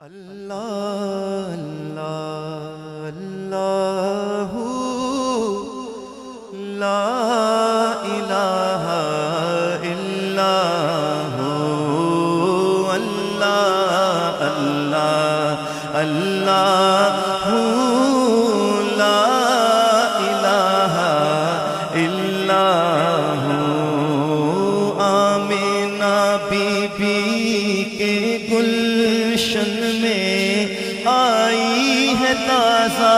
اللہ اللہ اللہ لا الہ الا ہو اللہ اللہ اللہ لا الہ الا ہو آمینہ بی بی کے گلشن میں آئی ہے تازہ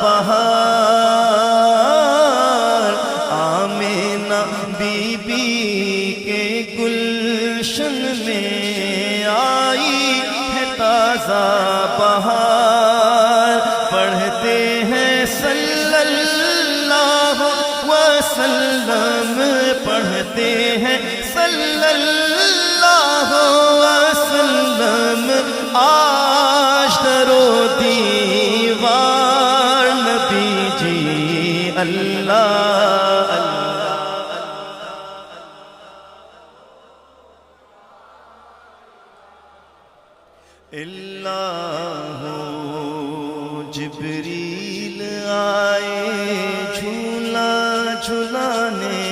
بہار، آمینہ بی بی کے گلشن میں آئی ہے تازہ بہار، پڑھتے ہیں صلی اللہ وسلم، پڑھتے ہیں صلی اللہ وسلم، آج درو دیوار نبی جی اللہ اللہ جبریل آئے جھولا جھلانے،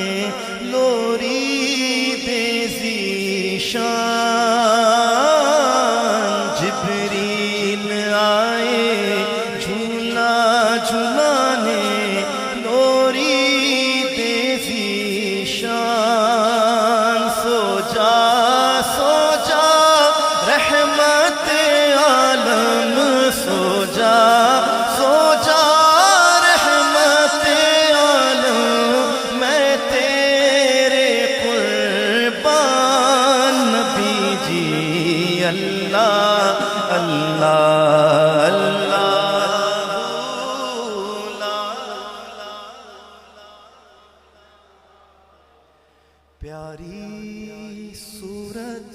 لوری دے ذیشان، جبریل آئے جھولا جھلانے، لوری دے ذیشان، سو جا سو جا رحمت عالم، سو جا سو جا رحمت عالم، میں تیرے قربان نبی جی اللہ اللہ اللہ پیاری صورت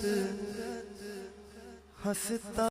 ہنستا